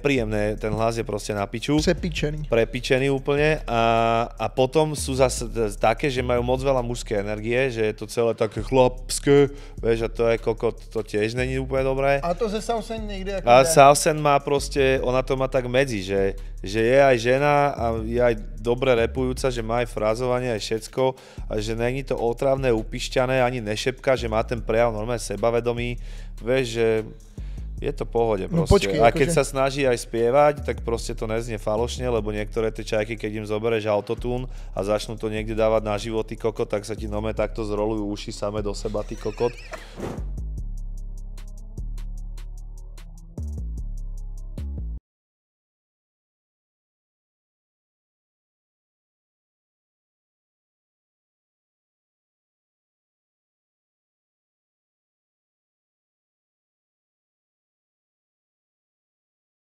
nepríjemné, ten hlas je proste na piču. Prepičený úplne a potom sú zase také, že majú moc veľa mužskej energie, že je to celé také chlapské, vieš, a to je kokot, to tiež není úplne dobré. A to ze Sausen niekde ako... A Sausen má proste, ona to má tak medzi, že je aj žena a je aj dobre repujúca, že má aj frázovanie, aj všetko a že není to otravné, upišťané, ani nešepka, že má ten prejav normálne sebavedomý, vieš, že je to pohode proste. No počkej, a keď sa snaží aj spievať, tak proste to neznie falošne, lebo niektoré tie čajky, keď im zoberieš autotune a začnú to niekde dávať na život, ty kokot, tak sa ti nome takto zrolujú uši same do seba, ty kokot.